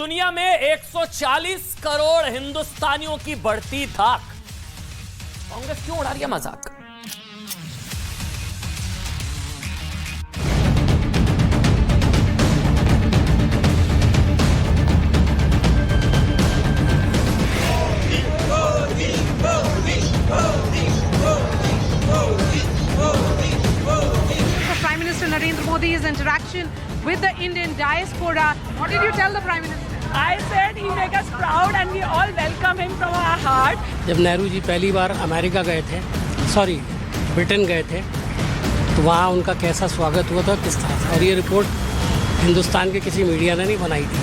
दुनिया में 140 करोड़ हिंदुस्तानियों की बढ़ती धाक। कांग्रेस क्यों उड़ा रही है मजाक? Prime Minister Narendra Modi's interaction with the Indian diaspora. What did you tell the Prime Minister? I said he make us proud and we all welcome him from our heart. जब नेहरू जी पहली बार अमेरिका गए थे, Britain गए थे, तो वहाँ उनका कैसा स्वागत हुआ था, किस तरह से। और ये रिपोर्ट हिंदुस्तान के किसी मीडिया ने नहीं बनाई थी,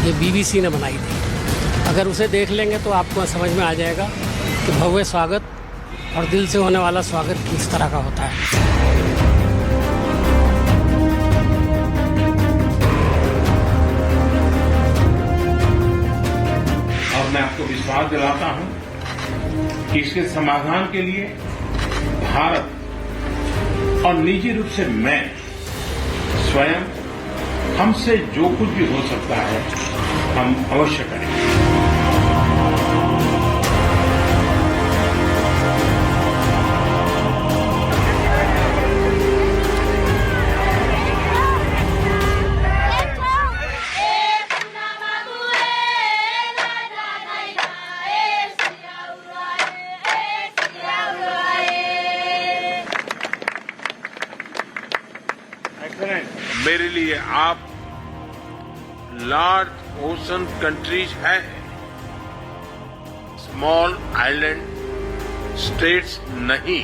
ये BBC ने बनाई थी। अगर उसे देख लेंगे तो आपको समझ में आ जाएगा कि भव्य स्वागत और दिल से होने वाला स्वागत किस तरह का होता है। और मैं आपको विश्वास दिलाता हूं कि इसके समाधान के लिए भारत और निजी रूप से मैं स्वयं हमसे जो कुछ भी हो सकता है हम अवश्य करेंगे। मेरे लिए आप लार्ज ओशन कंट्रीज है, स्मॉल आइलैंड स्टेट्स नहीं।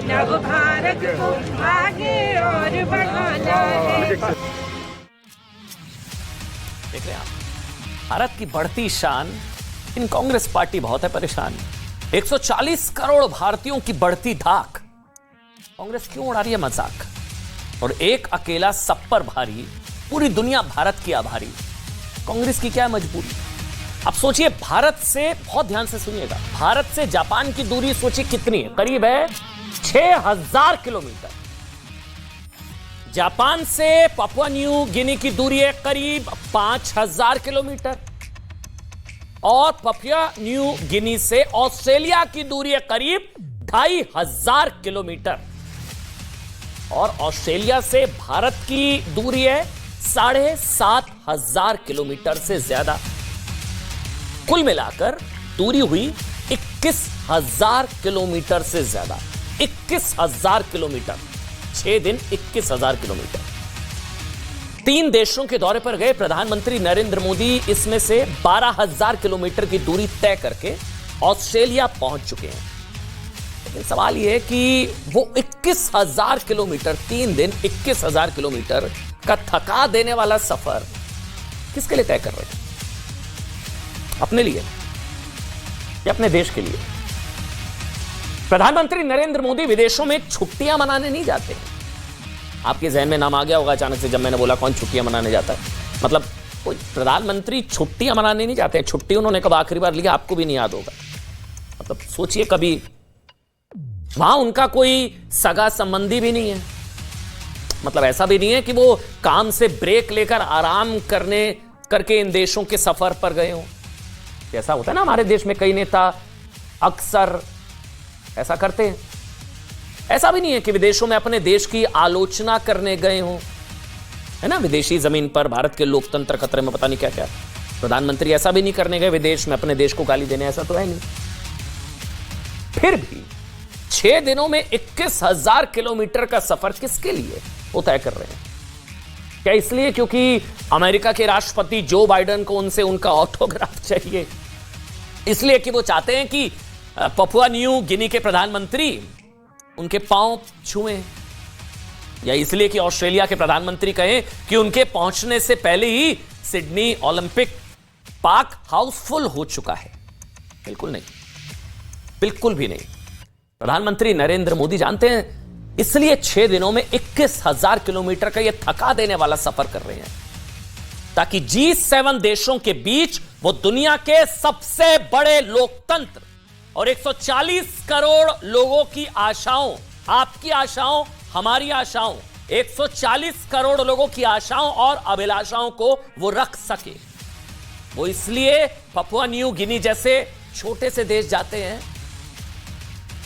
नव भारत को आगे और बढ़ाना है। देख रहे हैं आप, भारत की बढ़ती शान, इन कांग्रेस पार्टी बहुत है परेशान। 140 करोड़ भारतीयों की बढ़ती धाक। कांग्रेस क्यों उड़ा रही है मजाक? और एक अकेला सब पर भारी, पूरी दुनिया भारत की आभारी। कांग्रेस की क्या मजबूरी? अब सोचिए, भारत से, बहुत ध्यान से सुनिएगा, भारत से जापान की दूरी सोचिए कितनी है? करीब है 6000 किलोमीटर। जापान से पापुआ न्यू गिनी की दूरी है करीब 5000 किलोमीटर। और पापुआ न्यू गिनी से ऑस्ट्रेलिया की दूरी है करीब 2500 किलोमीटर। और ऑस्ट्रेलिया से भारत की दूरी है 7500 किलोमीटर से ज्यादा। कुल मिलाकर दूरी हुई 21000 किलोमीटर से ज्यादा। 21000 किलोमीटर, 6 दिन 21000 किलोमीटर। 3 देशों के दौरे पर गए प्रधानमंत्री नरेंद्र मोदी, इसमें से 12000 किलोमीटर की दूरी तय करके ऑस्ट्रेलिया पहुंच चुके हैं। लेकिन सवाल यह है कि वो 21000 किलोमीटर, 3 दिन 21000 किलोमीटर का थका देने वाला सफर किसके लिए तय कर रहे थे? अपने लिए या अपने देश के लिए? प्रधानमंत्री नरेंद्र मोदी विदेशों में छुट्टियां मनाने नहीं जाते। आपके जहन में नाम आ गया होगा अचानक से जब मैंने बोला कौन छुट्टियां मनाने जाता है। मतलब कोई प्रधानमंत्री छुट्टियां मनाने नहीं जाते हैं। छुट्टी उन्होंने कब आखिरी बार लिया आपको भी नहीं याद होगा। मतलब सोचिए, कभी वहां उनका कोई सगा संबंधी भी नहीं है। मतलब ऐसा भी नहीं है कि वो काम से ब्रेक लेकर आराम करके इन देशों के सफर पर गए हों। ऐसा होता है ना, हमारे देश में कई नेता अक्सर ऐसा करते हैं। ऐसा भी नहीं है कि विदेशों में अपने देश की आलोचना करने गए हों, है ना। विदेशी जमीन पर भारत के लोकतंत्र खतरे में, पता नहीं क्या क्या। प्रधानमंत्री ऐसा भी नहीं करने गए विदेश में अपने देश को गाली देने, ऐसा तो है नहीं। फिर भी 6 दिनों में 21000 किलोमीटर का सफर किसके लिए वो तय कर रहे हैं? क्या इसलिए क्योंकि अमेरिका के राष्ट्रपति जो बाइडेन को उनसे उनका ऑटोग्राफ चाहिए? इसलिए कि वो चाहते हैं कि पापुआ न्यू गिनी के प्रधानमंत्री उनके पांव छुएं? या इसलिए कि ऑस्ट्रेलिया के प्रधानमंत्री कहें कि उनके पहुंचने से पहले ही सिडनी ओलंपिक पार्क हाउसफुल हो चुका है? बिल्कुल नहीं, बिल्कुल भी नहीं। प्रधानमंत्री नरेंद्र मोदी जानते हैं इसलिए 6 दिनों में 21,000 किलोमीटर का यह थका देने वाला सफर कर रहे हैं ताकि G7 देशों के बीच वो दुनिया के सबसे बड़े लोकतंत्र और 140 करोड़ लोगों की आशाओं, आपकी आशाओं, हमारी आशाओं, 140 करोड़ लोगों की आशाओं और अभिलाषाओं को वो रख सके। वो इसलिए पपुआ न्यू गिनी जैसे छोटे से देश जाते हैं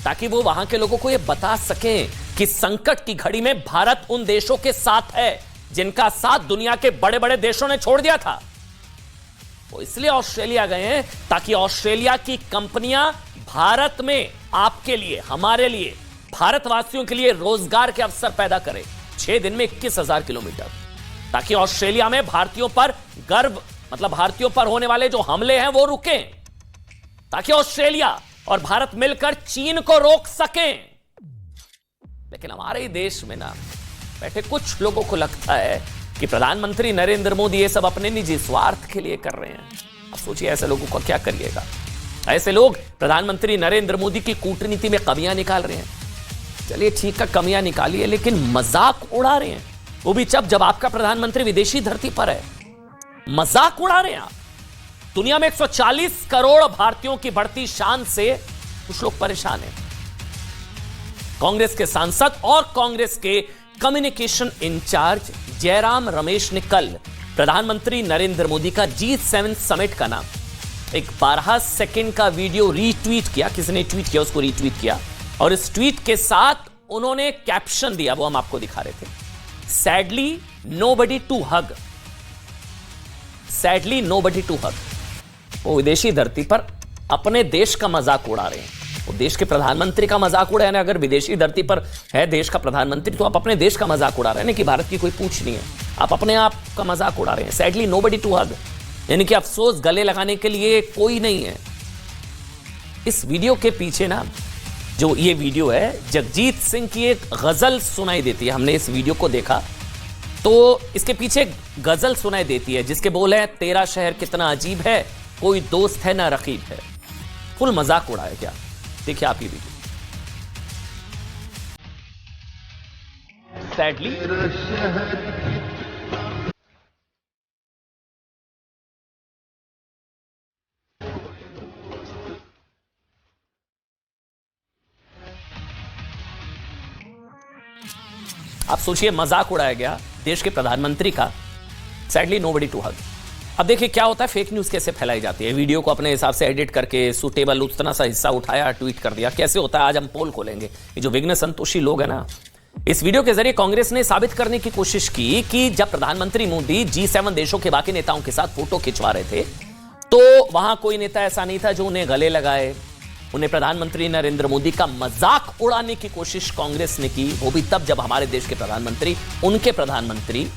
ताकि वो वहां के लोगों को ये बता सकें कि संकट की घड़ी में भारत उन देशों के साथ है जिनका साथ दुनिया के बड़े बड़े देशों ने छोड़ दिया था। वो इसलिए ऑस्ट्रेलिया गए हैं ताकि ऑस्ट्रेलिया की कंपनियां भारत में आपके लिए, हमारे लिए, भारतवासियों के लिए रोजगार के अवसर पैदा करें। 6 दिन में 21,000 किलोमीटर ताकि ऑस्ट्रेलिया में भारतीयों पर गर्व, मतलब भारतीयों पर होने वाले जो हमले हैं वो रुकें, ताकि ऑस्ट्रेलिया और भारत मिलकर चीन को रोक सकें। लेकिन हमारे ही देश में ना बैठे कुछ लोगों को लगता है कि प्रधानमंत्री नरेंद्र मोदी ये सब अपने निजी स्वार्थ के लिए कर रहे हैं। अब सोचिए ऐसे लोगों को क्या करिएगा। ऐसे लोग प्रधानमंत्री नरेंद्र मोदी की कूटनीति में कमियां निकाल रहे हैं। चलिए ठीक है, कमियां निकालिए, लेकिन मजाक उड़ा रहे हैं, वो भी जब आपका प्रधानमंत्री विदेशी धरती पर है। मजाक उड़ा रहे हैं आप। दुनिया में 140 करोड़ भारतीयों की बढ़ती शान से कुछ लोग परेशान हैं। कांग्रेस के सांसद और कांग्रेस के कम्युनिकेशन इंचार्ज जयराम रमेश ने कल प्रधानमंत्री नरेंद्र मोदी का G7 समिट का नाम एक 12 सेकंड का वीडियो रीट्वीट किया। किसी ने ट्वीट किया, उसको रीट्वीट किया और इस ट्वीट के साथ उन्होंने कैप्शन दिया, वो हम आपको दिखा रहे थे। Sadly nobody to hug, sadly nobody to hug. वो विदेशी धरती पर अपने देश का मजाक उड़ा रहे हैं। वो देश के प्रधानमंत्री का मजाक उड़ा है। अगर विदेशी धरती पर है देश का प्रधानमंत्री तो आप अपने देश का मजाक उड़ा रहे हैं, कि भारत की कोई पूछ नहीं है, आप अपने आप का मजाक उड़ा रहे हैं। सैडली नोबडी टू हग, यानी कि अफसोस गले लगाने के लिए कोई नहीं है। इस वीडियो के पीछे ना, जो ये वीडियो है, जगजीत सिंह की एक गजल सुनाई देती है। हमने इस वीडियो को देखा तो इसके पीछे गजल सुनाई देती है जिसके बोल है, तेरा शहर कितना अजीब है, कोई दोस्त है ना रकीब है। फुल मजाक उड़ा है क्या? देखिए आप ये वीडियो। सैडली आप सोचिए, मजाक उड़ाया गया देश के प्रधानमंत्री का। Sadly nobody to hug. अब देखिए क्या होता है, फेक न्यूज कैसे फैलाई जाती है। वीडियो को अपने हिसाब से एडिट करके सूटेबल उतना सा हिस्सा उठाया, ट्वीट कर दिया। कैसे होता है आज हम पोल खोलेंगे। ये जो विघ्न संतोषी लोग हैं ना, इस वीडियो के जरिए कांग्रेस ने साबित करने की कोशिश की कि जब प्रधानमंत्री मोदी G7 देशों के बाकी नेताओं के साथ फोटो खिंचवा रहे थे तो वहां कोई नेता ऐसा नहीं था जो उन्हें गले लगाए। उन्हें प्रधानमंत्री नरेंद्र मोदी का मजाक उड़ाने की कोशिश कांग्रेस ने की, वो भी तब जब हमारे देश के प्रधानमंत्री, उनके प्रधानमंत्री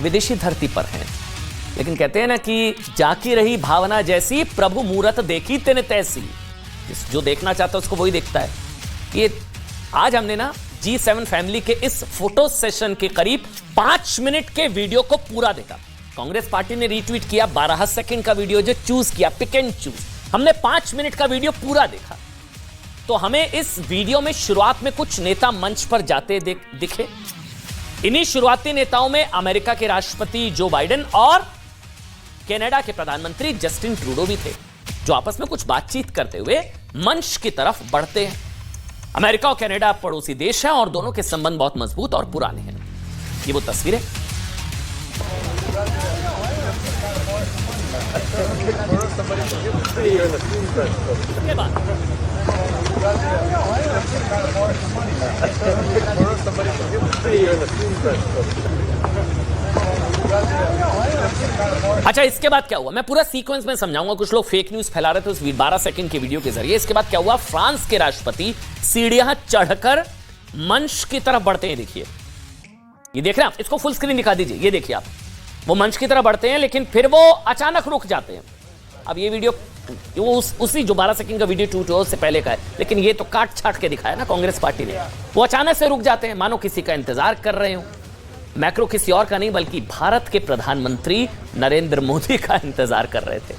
विदेशी धरती पर हैं। लेकिन कहते हैं ना कि जाकी रही भावना जैसी, प्रभु मूरत देखी तेने तैसी। जो देखना चाहता है उसको वही देखता है। ये आज हमने ना G7 फैमिली के इस फोटो सेशन के करीब 5 मिनट के वीडियो को पूरा देखा। कांग्रेस पार्टी ने रीट्वीट किया 12 सेकंड का वीडियो जो चूज किया, पिक एंड चूज। हमने 5 मिनट का वीडियो पूरा देखा तो हमें इस वीडियो में शुरुआत में कुछ नेता मंच पर जाते दिखे। इन्हीं शुरुआती नेताओं में अमेरिका के राष्ट्रपति जो बाइडेन और कनाडा के प्रधानमंत्री जस्टिन ट्रूडो भी थे, जो आपस में कुछ बातचीत करते हुए मंच की तरफ बढ़ते हैं। अमेरिका और कनाडा पड़ोसी देश हैं और दोनों के संबंध बहुत मजबूत और पुराने हैं। ये वो तस्वीरें। इसके बाद अच्छा, इसके बाद क्या हुआ मैं पूरा सीक्वेंस में समझाऊंगा। कुछ लोग फेक न्यूज फैला रहे थे उस 12 सेकंड के वीडियो के जरिए। इसके बाद क्या हुआ, फ्रांस के राष्ट्रपति सीढ़ियां चढ़कर मंच की तरफ बढ़ते हैं। देखिए, ये देख रहे हैं आप, इसको फुल स्क्रीन दिखा दीजिए। ये देखिए आप, वो मंच की तरफ बढ़ते हैं लेकिन फिर वो अचानक रुक जाते हैं। अब ये वीडियो वो उसी जो 12 सेकंड का वीडियो टूट हुआ उससे पहले का है, लेकिन ये तो काट छाट के दिखाया ना कांग्रेस पार्टी ने। वो अचानक से रुक जाते हैं, मानो किसी का इंतजार कर रहे हो। मैक्रो किसी और का नहीं बल्कि भारत के प्रधानमंत्री नरेंद्र मोदी का इंतजार कर रहे थे।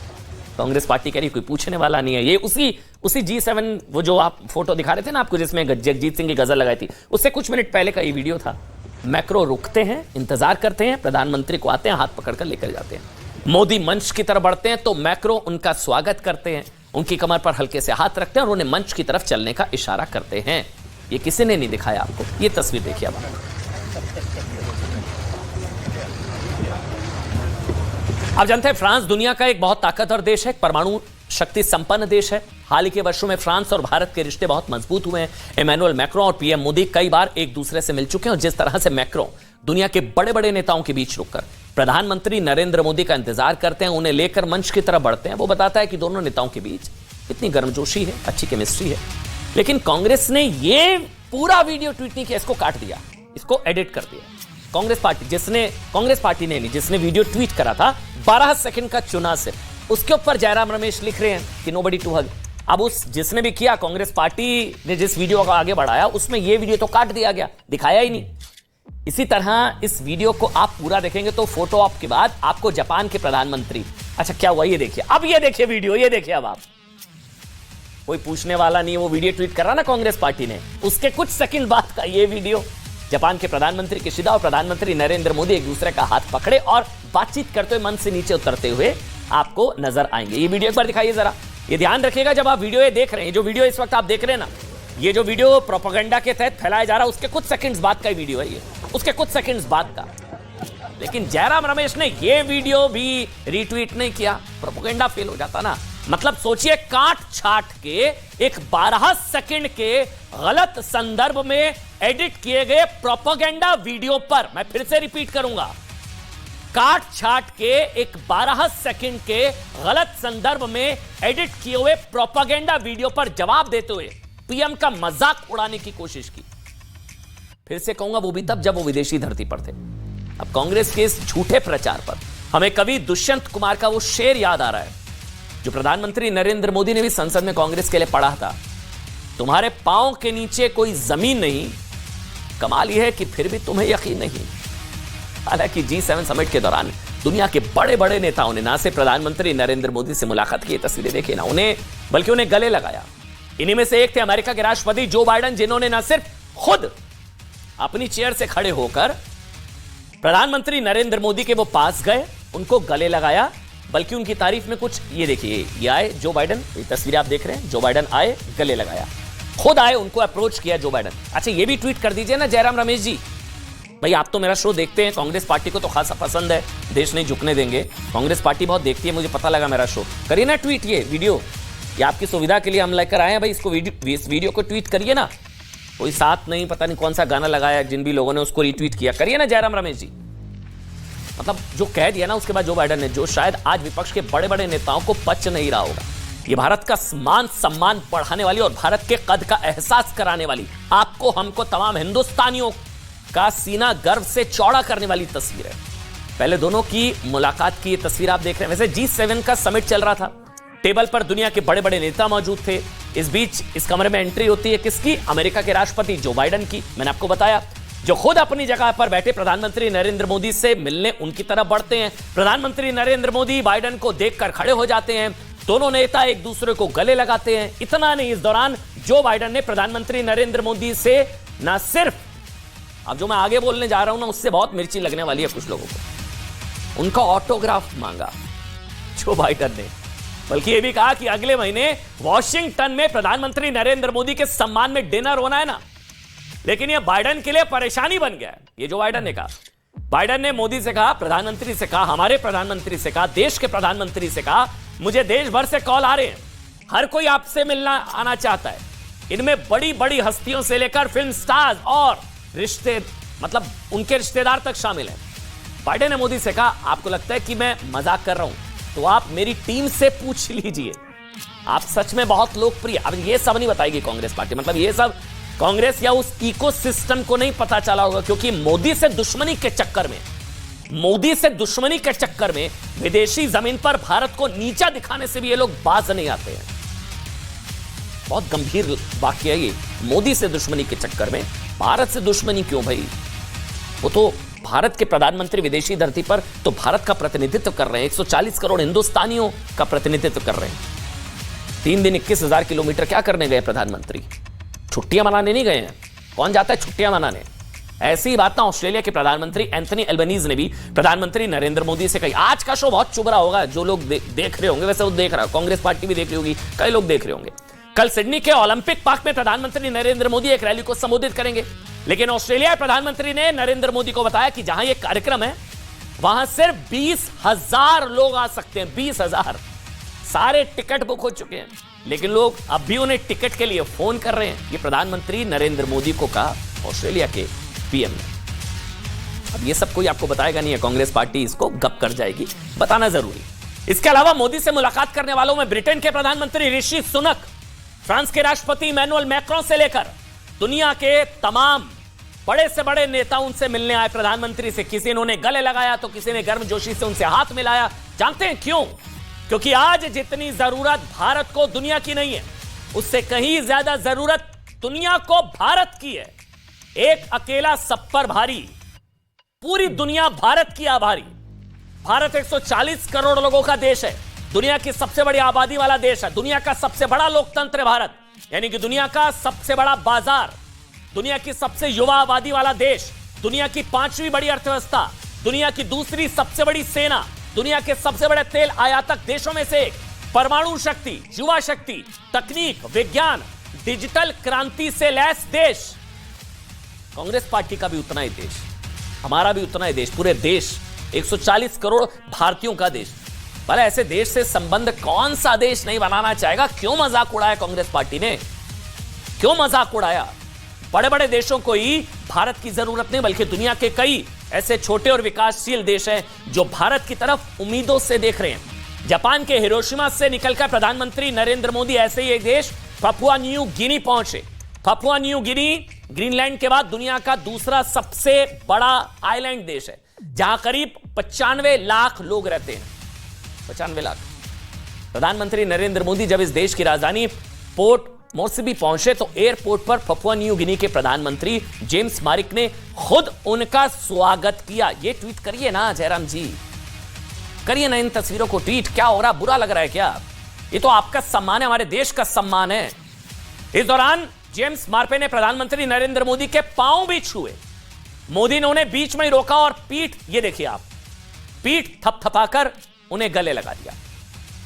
कांग्रेस पार्टी कह रही कोई पूछने वाला नहीं है। ये उसी G7 वो जो आप फोटो दिखा रहे थे ना आपको, जिसमें जगजीत सिंह की गजल लगाई थी, उससे कुछ मिनट पहले का ये वीडियो था। मैक्रो रुकते हैं, इंतजार करते हैं, प्रधानमंत्री को आते हैं, हाथ पकड़कर लेकर जाते हैं। मोदी मंच की तरफ बढ़ते हैं तो मैक्रो उनका स्वागत करते हैं, उनकी कमर पर हल्के से हाथ रखते हैं और उन्हें मंच की तरफ चलने का इशारा करते हैं। ये किसी ने नहीं दिखाया आपको, ये तस्वीर देखिए अब। आप जानते हैं फ्रांस दुनिया का एक बहुत ताकतवर देश है, परमाणु शक्ति संपन्न देश है। हाल ही के वर्षों में फ्रांस और भारत के रिश्ते बहुत मजबूत हुए हैं। इमैनुअल मैक्रों और पीएम मोदी कई बार एक दूसरे से मिल चुके हैं और जिस तरह से मैक्रों दुनिया के बड़े बड़े नेताओं के बीच रुककर प्रधानमंत्री नरेंद्र मोदी का इंतजार करते हैं, उन्हें लेकर मंच की तरफ बढ़ते हैं, वो बताता है कि दोनों नेताओं के बीच इतनी गर्मजोशी है, अच्छी केमिस्ट्री है। लेकिन कांग्रेस ने ये पूरा वीडियो ट्वीट नहीं किया, इसको काट दिया, इसको एडिट कर दिया। कांग्रेस पार्टी ने नहीं, जिसने वीडियो ट्वीट करा था 12 सेकंड का चुना से, उसके ऊपर जयराम रमेश लिख रहे हैं कि नोबडी टू हग। अब उस जिसने भी किया, कांग्रेस पार्टी ने जिस वीडियो को आगे बढ़ाया उसमें ये वीडियो तो काट दिया गया, दिखाया ही नहीं। इसी तरह इस वीडियो को आप पूरा देखेंगे तो फोटो ऑप के बाद आपको जापान के प्रधानमंत्री, अच्छा क्या हुआ ये देखिए, अब ये देखिए वीडियो, ये देखिए अब आप, कोई पूछने वाला नहीं है, वो वीडियो ट्वीट कर रहा ना कांग्रेस पार्टी ने, उसके कुछ सेकंड बाद का ये वीडियो, जापान के प्रधानमंत्री किशिदा और प्रधानमंत्री नरेंद्र मोदी एक दूसरे का हाथ पकड़े और बातचीत करते हुए मन से नीचे उतरते हुए आपको नजर आएंगे। ये वीडियो एक बार दिखाइए जरा, ये ध्यान रखिएगा जब आप वीडियो ये देख रहे हैं, जो वीडियो इस वक्त आप देख रहे हैं ना, ये जो वीडियो प्रोपेगेंडा के तहत फैलाया जा रहा है उसके कुछ सेकंड्स बाद का वीडियो है ये, उसके कुछ सेकंड्स बाद का। लेकिन जयराम रमेश ने ये वीडियो भी रीट्वीट नहीं किया, प्रोपेगेंडा फेल हो जाता ना। मतलब सोचिए, काट छाट के एक 12 सेकंड के गलत संदर्भ में एडिट किए गए प्रोपेगेंडा वीडियो पर, मैं फिर से रिपीट करूंगा, काट छाट के एक 12 सेकंड के गलत संदर्भ में एडिट किए हुए प्रोपेगेंडा वीडियो पर जवाब देते हुए पीएम का मजाक उड़ाने की कोशिश की। फिर से कहूंगा, वो भी तब जब वो विदेशी धरती पर थे। अब कांग्रेस के इस झूठे प्रचार पर हमें कवि दुष्यंत कुमार का वो शेर याद आ रहा है जो प्रधानमंत्री नरेंद्र मोदी ने भी संसद में कांग्रेस के लिए पढ़ा था, तुम्हारे पांव के नीचे कोई जमीन नहीं, कमाल यह है कि फिर भी तुम्हें यकीन नहीं। हालांकि G7 समिट के दौरान दुनिया के बड़े बड़े नेताओं ने ना सिर्फ प्रधानमंत्री नरेंद्र मोदी से मुलाकात की, तस्वीरें देखी ना, बल्कि उन्हें गले लगाया। इन्हीं में से एक थे अमेरिका के राष्ट्रपति जो बाइडेन, जिन्होंने ना सिर्फ खुद अपनी चेयर से खड़े होकर प्रधानमंत्री नरेंद्र मोदी के वो पास गए, उनको गले लगाया, बल्कि उनकी तारीफ में कुछ ये देखिए, ये आए जो बाइडेन, ये तस्वीर आप देख रहे हैं, जो बाइडेन आए, गले लगाया, खुद आए, उनको अप्रोच किया जो बाइडेन। अच्छा ये भी ट्वीट कर दीजिए ना जयराम रमेश जी, भाई आप तो मेरा शो देखते हैं, कांग्रेस पार्टी को तो खासा पसंद है, देश नहीं झुकने देंगे, कांग्रेस पार्टी बहुत देखती है, मुझे पता लगा मेरा शो, करिए ना ट्वीट, ये वीडियो ये आपकी सुविधा के लिए हम लेकर आए हैं भाई, इसको इस वीडियो को ट्वीट करिए ना। कोई साथ नहीं, पता नहीं कौन सा गाना लगाया, जिन भी लोगों ने उसको रीट्वीट किया, करिए ना जयराम रमेश जी। मतलब जो कह दिया ना उसके बाद जो बाइडेन ने, जो शायद आज विपक्ष के बड़े बड़े नेताओं को पच नहीं रहा होगा, ये भारत का मान सम्मान बढ़ाने वाली और भारत के कद का एहसास कराने वाली, आपको हमको तमाम हिंदुस्तानियों का सीना गर्व से चौड़ा करने वाली तस्वीर है। पहले दोनों की मुलाकात की तस्वीर आप देख रहे हैं। वैसे G7 का समिट चल रहा था, टेबल पर दुनिया के बड़े बड़े नेता मौजूद थे। इस बीच इस कमरे में एंट्री होती है किसकी? अमेरिका के राष्ट्रपति जो बाइडेन की। मैंने आपको बताया, जो खुद अपनी जगह पर बैठे प्रधानमंत्री नरेंद्र मोदी से मिलने उनकी तरफ बढ़ते हैं। प्रधानमंत्री नरेंद्र मोदी बाइडेन को देखकर खड़े हो जाते हैं, दोनों नेता एक दूसरे को गले लगाते हैं। इतना नहीं, इस दौरान जो बाइडेन ने प्रधानमंत्री नरेंद्र मोदी से न सिर्फ, अब जो मैं आगे बोलने जा रहा हूं ना उससे बहुत मिर्ची लगने वाली है कुछ लोगों को, उनका ऑटोग्राफ मांगा जो बाइडेन ने, बल्कि यह भी कहा कि अगले महीने वॉशिंगटन में प्रधानमंत्री नरेंद्र मोदी के सम्मान में डिनर होना है ना। लेकिन यह बाइडेन के लिए परेशानी बन गया है, ये जो बाइडेन ने कहा। बाइडेन ने मोदी से कहा, प्रधानमंत्री से कहा, हमारे प्रधानमंत्री से कहा, देश के प्रधानमंत्री से कहा, मुझे देश भर से कॉल आ रहे हैं, हर कोई आपसे मिलना आना चाहता है, इनमें बड़ी बड़ी हस्तियों से लेकर फिल्म स्टार्स और मतलब उनके रिश्तेदार तक शामिल हैं। बाइडेन ने मोदी से कहा, आपको लगता है कि मैं मजाक कर रहा हूं तो आप मेरी टीम से पूछ लीजिए, आप सच में बहुत लोकप्रिय। अब ये सब नहीं बताएगी कांग्रेस पार्टी, मतलब ये सब कांग्रेस या उस इकोसिस्टम को नहीं पता चला होगा, क्योंकि मोदी से दुश्मनी के चक्कर में विदेशी जमीन पर भारत को नीचा दिखाने से भी ये लोग बाज नहीं आते हैं। बहुत गंभीर वाकया है ये, मोदी से दुश्मनी के चक्कर में भारत से दुश्मनी क्यों भाई? वो तो भारत के प्रधानमंत्री विदेशी धरती पर तो भारत का प्रतिनिधित्व कर रहे हैं, 140 करोड़ हिंदुस्तानियों का प्रतिनिधित्व कर रहे हैं। 3 दिन 21,000 किलोमीटर क्या करने गए प्रधानमंत्री? छुट्टियां मनाने नहीं गए हैं। कौन जाता है छुट्टियां मनाने? ऐसी बात ना ऑस्ट्रेलिया के प्रधानमंत्री एंथनी एल्बनीज ने भी प्रधानमंत्री नरेंद्र मोदी से कही। आज का शो बहुत चुभ रहा होगा, जो लोग देख रहे होंगे, वैसे वो देख रहा है, कांग्रेस पार्टी भी देख रही होगी, कई लोग देख रहे होंगे। कल सिडनी के ओलंपिक पार्क में प्रधानमंत्री नरेंद्र मोदी एक रैली को संबोधित करेंगे, लेकिन ऑस्ट्रेलिया प्रधानमंत्री ने नरेंद्र मोदी को बताया कि जहां यह कार्यक्रम है वहां सिर्फ 20,000 लोग आ सकते हैं। 20,000। सारे टिकट बुक हो चुके हैं, लेकिन लोग अब भी उन्हें टिकट के लिए फोन कर रहे हैं। ये प्रधानमंत्री नरेंद्र मोदी को कहा ऑस्ट्रेलिया के पीएम ने। अब ये सब कोई आपको बताएगा नहीं है, कांग्रेस पार्टी इसको गप कर जाएगी, बताना जरूरी। इसके अलावा मोदी से मुलाकात करने वालों में ब्रिटेन के प्रधानमंत्री ऋषि सुनक, फ्रांस के राष्ट्रपति इमैनुअल मैक्रों से लेकर दुनिया के तमाम बड़े से बड़े नेता उनसे मिलने आए प्रधानमंत्री से। किसी ने उन्हें गले लगाया तो किसी ने गर्मजोशी से उनसे हाथ मिलाया। जानते हैं क्यों? क्योंकि आज जितनी जरूरत भारत को दुनिया की नहीं है, उससे कहीं ज्यादा जरूरत दुनिया को भारत की है। एक अकेला सब पर भारी, पूरी दुनिया भारत की आभारी। भारत 140 करोड़ लोगों का देश है, दुनिया की सबसे बड़ी आबादी वाला देश है, दुनिया का सबसे बड़ा लोकतंत्र है भारत, यानी कि दुनिया का सबसे बड़ा बाजार, दुनिया की सबसे युवा आबादी वाला देश, दुनिया की 5वीं बड़ी अर्थव्यवस्था, दुनिया की दूसरी सबसे बड़ी सेना, दुनिया के सबसे बड़े तेल आयातक देशों में से एक, परमाणु शक्ति, युवा शक्ति, तकनीक, विज्ञान, डिजिटल क्रांति से लैस देश। कांग्रेस पार्टी का भी उतना ही देश, हमारा भी उतना ही देश, पूरे देश 140 करोड़ भारतीयों का देश। भला ऐसे देश से संबंध कौन सा देश नहीं बनाना चाहेगा? क्यों मजाक उड़ाया कांग्रेस पार्टी ने? क्यों मजाक उड़ाया? बड़े बड़े देशों को ही भारत की जरूरत नहीं, बल्कि दुनिया के कई ऐसे छोटे और विकासशील देश हैं जो भारत की तरफ उम्मीदों से देख रहे हैं। जापान के हिरोशिमा से निकलकर प्रधानमंत्री नरेंद्र मोदी ऐसे ही एक देश पपुआ न्यू गिनी पहुंचे। पपुआ न्यू गिनी ग्रीनलैंड के बाद दुनिया का दूसरा सबसे बड़ा आइलैंड देश है, जहां करीब 95 लाख लोग रहते हैं। 95 लाख। प्रधानमंत्री नरेंद्र मोदी जब इस देश की राजधानी पोर्ट मोर्सिबी पहुंचे तो एयरपोर्ट पर पपुआ न्यू गिनी के प्रधानमंत्री जेम्स मारिक ने खुद उनका स्वागत किया। ये ट्वीट करिए ना जयराम जी, करिए ना इन तस्वीरों को ट्वीट। क्या हो रहा, बुरा लग रहा है क्या? ये तो आपका सम्मान है, हमारे देश का सम्मान है। इस दौरान जेम्स मार्पे ने प्रधानमंत्री नरेंद्र मोदी के पांव भी छुए। मोदी ने उन्हें बीच में ही रोका और पीठ, ये देखिए आप, पीठ थपथपाकर उन्हें गले लगा दिया।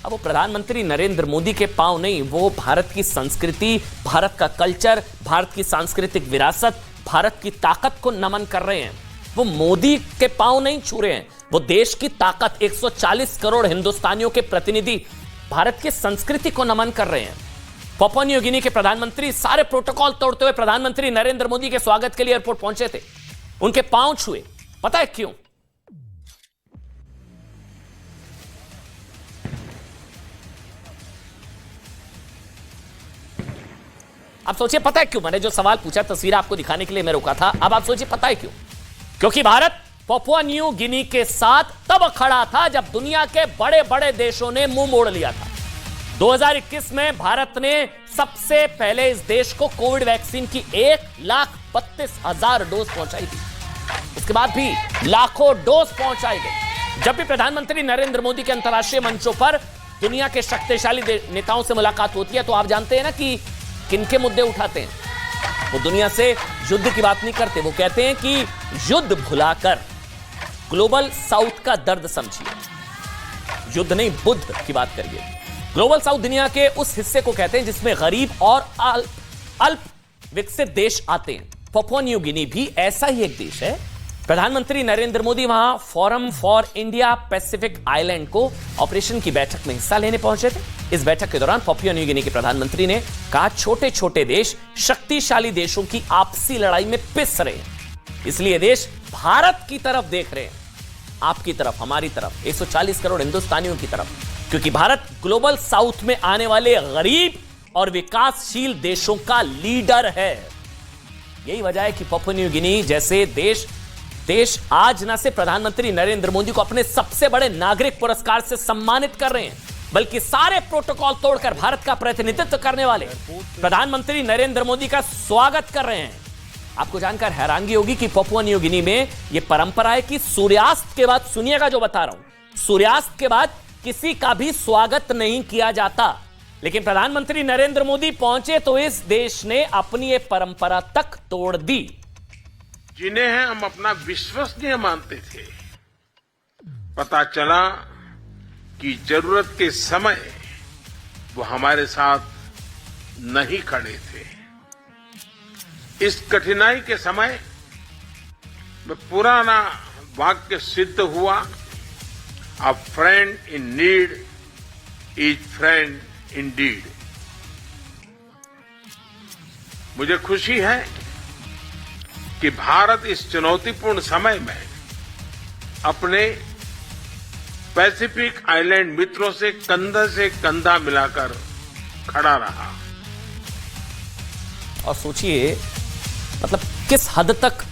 अब वो प्रधानमंत्री नरेंद्र मोदी के पांव नहीं, वो भारत की संस्कृति, भारत का कल्चर, भारत की सांस्कृतिक विरासत, भारत की ताकत को नमन कर रहे हैं। वो मोदी के पांव नहीं छू रहे हैं, वो देश की ताकत, 140 करोड़ हिंदुस्तानियों के प्रतिनिधि भारत की संस्कृति को नमन कर रहे हैं। पपुआ न्यू गिनी के प्रधानमंत्री सारे प्रोटोकॉल तोड़ते हुए प्रधानमंत्री नरेंद्र मोदी के स्वागत के लिए एयरपोर्ट पहुंचे थे, उनके पांव छुए। पता है क्यों? आप सोचिए पता है क्यों? मैंने जो सवाल पूछा, तस्वीर आपको दिखाने के लिए मैं रुका था, अब आप सोचिए पता है क्यों? क्योंकि भारत पपुआ न्यू गिनी के साथ तब खड़ा था जब दुनिया के बड़े बड़े देशों ने मुंह मोड़ लिया था। 2021 में भारत ने सबसे पहले इस देश को कोविड वैक्सीन की 1,32,000 डोज पहुंचाई थी। उसके बाद भी लाखों डोज पहुंचाई गई। जब भी प्रधानमंत्री नरेंद्र मोदी के अंतर्राष्ट्रीय मंचों पर दुनिया के शक्तिशाली नेताओं से मुलाकात होती है तो आप जानते हैं ना कि किनके मुद्दे उठाते हैं। वो दुनिया से युद्ध की बात नहीं करते, वो कहते हैं कि युद्ध भुलाकर ग्लोबल साउथ का दर्द समझिए। युद्ध नहीं, बुद्ध की बात करिए। ग्लोबल साउथ दुनिया के उस हिस्से को कहते हैं जिसमें गरीब और अल्प विकसित देश आते हैं। पपुआ न्यू गिनी भी ऐसा ही एक देश है। प्रधानमंत्री नरेंद्र मोदी वहां forum for India Pacific island को ऑपरेशन की बैठक में हिस्सा लेने पहुंचे थे। इस बैठक के दौरान पपुआ न्यू गिनी के प्रधानमंत्री ने कहा, छोटे छोटे देश शक्तिशाली देशों की आपसी लड़ाई में पिस रहे हैं, इसलिए देश भारत की तरफ देख रहे हैं, आपकी तरफ, हमारी तरफ, 140 करोड़ हिंदुस्तानियों की तरफ, क्योंकि भारत ग्लोबल साउथ में आने वाले गरीब और विकासशील देशों का लीडर है। यही वजह है कि पपुआ न्यू गिनी जैसे देश आज न सिर्फ प्रधानमंत्री नरेंद्र मोदी को अपने सबसे बड़े नागरिक पुरस्कार से सम्मानित कर रहे हैं, बल्कि सारे प्रोटोकॉल तोड़कर भारत का प्रतिनिधित्व करने वाले प्रधानमंत्री नरेंद्र मोदी का स्वागत कर रहे हैं। आपको जानकर हैरानगी होगी कि पपुआ न्यू गिनी में यह परंपरा है कि सूर्यास्त के बाद, सुनिएगा जो बता रहा हूं, सूर्यास्त के बाद किसी का भी स्वागत नहीं किया जाता। लेकिन प्रधानमंत्री नरेंद्र मोदी पहुंचे तो इस देश ने अपनी ये परंपरा तक तोड़ दी। जिन्हें हम अपना विश्वसनीय मानते थे, पता चला कि जरूरत के समय वो हमारे साथ नहीं खड़े थे। इस कठिनाई के समय में पुराना वाक्य सिद्ध हुआ, अ friend in need is friend Indeed. मुझे खुशी है कि भारत इस चुनौतीपूर्ण समय में अपने पैसिफिक आइलैंड मित्रों से कंधा मिलाकर खड़ा रहा। और सोचिए मतलब किस हद तक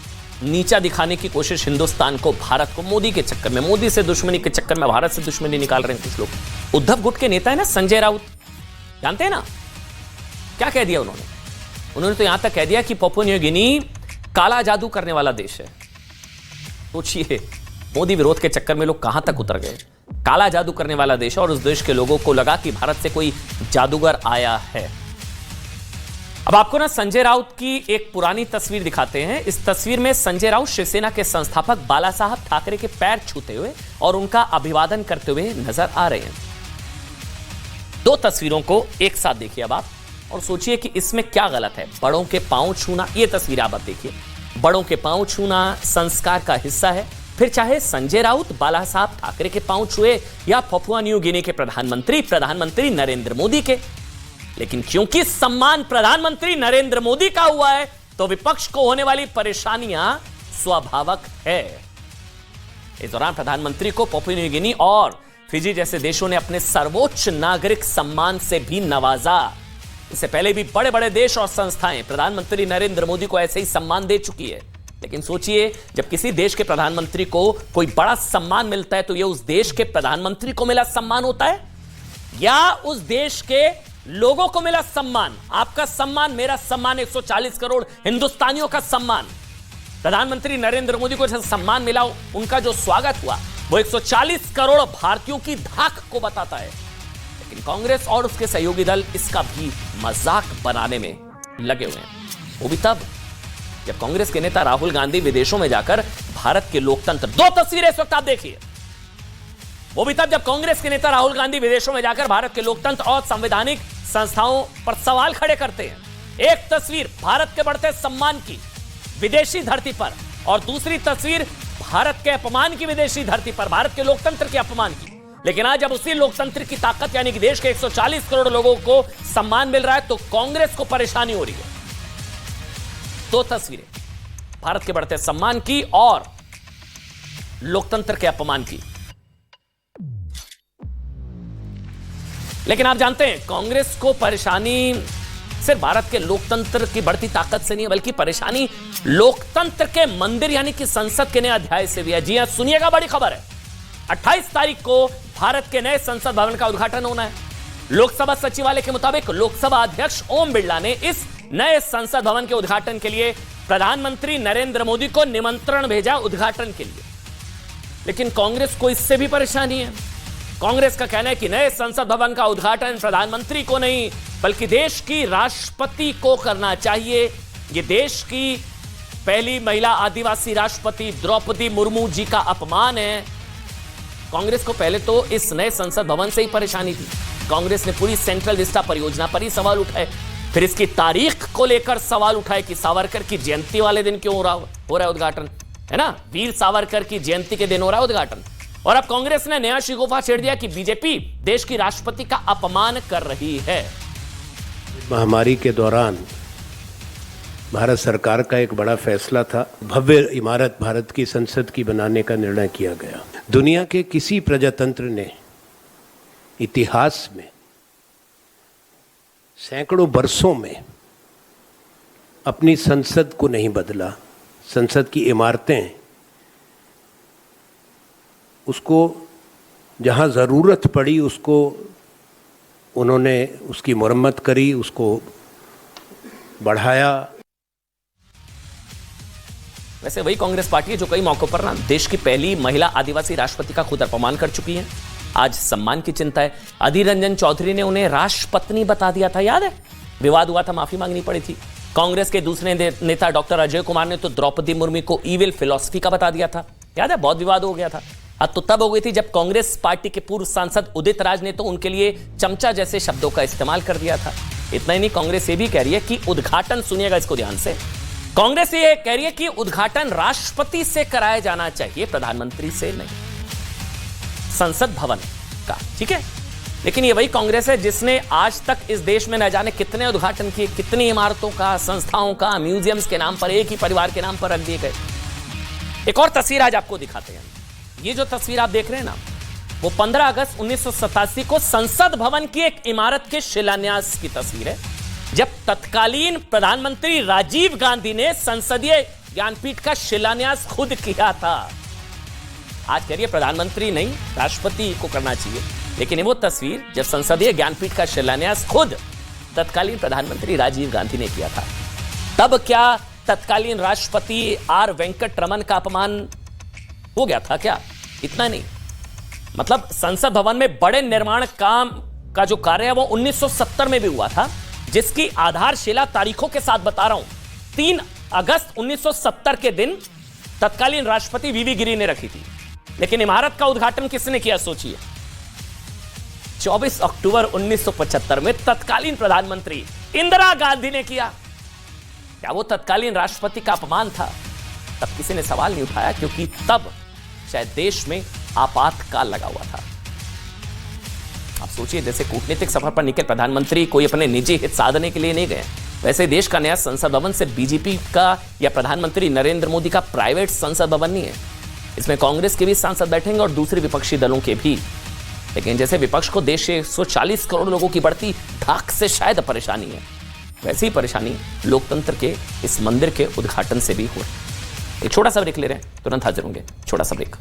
नीचा दिखाने की कोशिश हिंदुस्तान को, भारत को, मोदी के चक्कर में, मोदी से दुश्मनी के चक्कर में भारत से दुश्मनी निकाल रहे हैं कुछ लोग। उद्धव गुट के नेता है ना संजय राउत, जानते हैं ना क्या कह दिया उन्होंने तो यहां तक कह दिया कि पपुआ न्यू गिनी काला जादू करने वाला देश है। सोचिए मोदी विरोध के चक्कर में लोग कहां तक उतर गए। काला जादू करने वाला देश है और उस देश के लोगों को लगा कि भारत से कोई जादूगर आया है। अब आपको ना संजय राउत की एक पुरानी तस्वीर दिखाते हैं। इस तस्वीर में संजय राउत शिवसेना के संस्थापक बाला साहब ठाकरे के पैर छूते हुए और उनका अभिवादन करते हुए नजर आ रहे हैं। दो तस्वीरों को एक साथ देखिए अब आप और सोचिए कि इसमें क्या गलत है। बड़ों के पांव छूना, ये तस्वीर आप देखिए, बड़ों के पांव छूना संस्कार का हिस्सा है। फिर चाहे संजय राउत बाला साहब ठाकरे के पांव छुए या पपुआ न्यू गिनी के प्रधानमंत्री नरेंद्र मोदी के, लेकिन क्योंकि सम्मान प्रधानमंत्री नरेंद्र मोदी का हुआ है तो विपक्ष को होने वाली परेशानियां स्वाभाविक है। इस दौरान प्रधानमंत्री को पपुआ न्यू गिनी और फिजी जैसे देशों ने अपने सर्वोच्च नागरिक सम्मान से भी नवाजा। इससे पहले भी बड़े बड़े देश और संस्थाएं प्रधानमंत्री नरेंद्र मोदी को ऐसे ही सम्मान दे चुकी है। लेकिन सोचिए जब किसी देश के प्रधानमंत्री को कोई बड़ा सम्मान मिलता है तो यह उस देश के प्रधानमंत्री को मिला सम्मान होता है या उस देश के लोगों को मिला सम्मान। आपका सम्मान, मेरा सम्मान, 140 करोड़ हिंदुस्तानियों का सम्मान। प्रधानमंत्री नरेंद्र मोदी को जैसा सम्मान मिला, उनका जो स्वागत हुआ वो 140 करोड़ भारतीयों की धाक को बताता है। लेकिन कांग्रेस और उसके सहयोगी दल इसका भी मजाक बनाने में लगे हुए हैं। वो भी तब जब कांग्रेस के नेता राहुल गांधी विदेशों में जाकर भारत के लोकतंत्र, दो तस्वीरें इस वक्त आप देखिए, वो भी तब जब कांग्रेस के नेता राहुल गांधी विदेशों में जाकर भारत के लोकतंत्र और संवैधानिक संस्थाओं पर सवाल खड़े करते हैं। एक तस्वीर भारत के बढ़ते सम्मान की विदेशी धरती पर और दूसरी तस्वीर भारत के अपमान की विदेशी धरती पर, भारत के लोकतंत्र के अपमान की। लेकिन आज जब उसी लोकतंत्र की ताकत यानी कि देश के 140 करोड़ लोगों को सम्मान मिल रहा है तो कांग्रेस को परेशानी हो रही है। दो तस्वीरें, भारत के बढ़ते सम्मान की और लोकतंत्र के अपमान की। लेकिन आप जानते हैं कांग्रेस को परेशानी सिर्फ भारत के लोकतंत्र की बढ़ती ताकत से नहीं है, बल्कि परेशानी लोकतंत्र के मंदिर यानी कि संसद के नए अध्याय से भी है। जी हां, सुनिएगा, बड़ी खबर है। 28 तारीख को भारत के नए संसद भवन का उद्घाटन होना है। लोकसभा सचिवालय के मुताबिक लोकसभा अध्यक्ष ओम बिरला ने इस नए संसद भवन के उद्घाटन के लिए प्रधानमंत्री नरेंद्र मोदी को निमंत्रण भेजा उद्घाटन के लिए। लेकिन कांग्रेस को इससे भी परेशानी है। कांग्रेस का कहना है कि नए संसद भवन का उद्घाटन प्रधानमंत्री को नहीं बल्कि देश की राष्ट्रपति को करना चाहिए। यह देश की पहली महिला आदिवासी राष्ट्रपति द्रौपदी मुर्मू जी का अपमान है। कांग्रेस को पहले तो इस नए संसद भवन से ही परेशानी थी। कांग्रेस ने पूरी सेंट्रल विस्टा परियोजना पर ही सवाल उठाए, फिर इसकी तारीख को लेकर सवाल उठाए कि सावरकर की जयंती वाले दिन क्यों हो रहा है उद्घाटन, है ना, वीर सावरकर की जयंती के दिन हो रहा है उद्घाटन। और अब कांग्रेस ने नया शिकोफा छेड़ दिया कि बीजेपी देश की राष्ट्रपति का अपमान कर रही है। महामारी के दौरान भारत सरकार का एक बड़ा फैसला था, भव्य इमारत भारत की संसद की बनाने का निर्णय किया गया। दुनिया के किसी प्रजातंत्र ने इतिहास में सैकड़ों वर्षों में अपनी संसद को नहीं बदला। संसद की इमारतें उसको जहां ज़रूरत पड़ी उसको उन्होंने उसकी मरम्मत करी, उसको बढ़ाया। वैसे वही कांग्रेस पार्टी है जो कई मौकों पर ना देश की पहली महिला आदिवासी राष्ट्रपति का खुद अपमान कर चुकी है। आज सम्मान की चिंता है। अधीर रंजन चौधरी ने उन्हें राष्ट्रपत्नी बता दिया था, याद है? विवाद हुआ था, माफी मांगनी पड़ी थी। कांग्रेस के दूसरे नेता डॉक्टर अजय कुमार ने तो द्रौपदी मुर्मू को ईविल फिलॉसफी का बता दिया था, याद है? बहुत विवाद हो गया था। अब तो तब हो गई थी जब कांग्रेस पार्टी के पूर्व सांसद उदित राज ने तो उनके लिए चमचा जैसे शब्दों का इस्तेमाल कर दिया था। इतना ही नहीं, कांग्रेस ये भी कह रही है कि उद्घाटन, सुनिएगा इसको ध्यान से, कांग्रेस ये कह रही है कि उद्घाटन राष्ट्रपति से कराया जाना चाहिए, प्रधानमंत्री से नहीं, संसद भवन का। ठीक है, लेकिन ये वही कांग्रेस है जिसने आज तक इस देश में न जाने कितने उद्घाटन किए, कितनी इमारतों का, संस्थाओं का, म्यूजियम्स के नाम पर, एक ही परिवार के नाम पर रख दिए गए। एक और तस्वीर आज आपको दिखाते हैं। ये जो तस्वीर आप देख रहे हैं ना, वो 15 अगस्त 1987 को संसद भवन की एक इमारत के शिलान्यास की तस्वीर है, जब तत्कालीन प्रधानमंत्री राजीव गांधी ने संसदीय ज्ञानपीठ का शिलान्यास खुद किया था। आज कह रही है प्रधानमंत्री नहीं, राष्ट्रपति को करना चाहिए, लेकिन ये वो तस्वीर जब संसदीय ज्ञानपीठ का शिलान्यास खुद तत्कालीन प्रधानमंत्री राजीव गांधी ने किया था। तब क्या तत्कालीन राष्ट्रपति आर वेंकट रमन का अपमान हो गया था क्या? इतना नहीं, मतलब संसद भवन में बड़े निर्माण काम का जो कार्य है वो 1970 में भी हुआ था, जिसकी आधारशिला तारीखों के साथ बता रहा हूं। 3 अगस्त 1970 के दिन तत्कालीन राष्ट्रपति वीवी गिरी ने रखी थी, लेकिन इमारत का उद्घाटन किसने किया सोचिए? 24 अक्टूबर 1975 में तत्कालीन प्रधानमंत्री इंदिरा गांधी ने किया। क्या वो तत्कालीन राष्ट्रपति का अपमान था? तब किसी ने सवाल नहीं उठाया, क्योंकि तब शायद देश में आपातकाल लगा हुआ था। आप सोचिए, जैसे कूटनीतिक सफर पर निकले प्रधानमंत्री कोई अपने निजी हित साधने के लिए नहीं गए, वैसे देश का नया संसद भवन सिर्फ बीजेपी का या प्रधानमंत्री नरेंद्र मोदी का प्राइवेट संसद भवन नहीं है। इसमें कांग्रेस के भी सांसद बैठेंगे और दूसरे विपक्षी दलों के भी। लेकिन जैसे विपक्ष को देश से 140 करोड़ लोगों की बढ़ती धाक से शायद परेशानी है, वैसी ही परेशानी लोकतंत्र के इस मंदिर के उद्घाटन से भी हो। एक छोटा सा ब्रेक ले रहे हैं, तुरंत हाजिर होंगे। छोटा सा ब्रेक।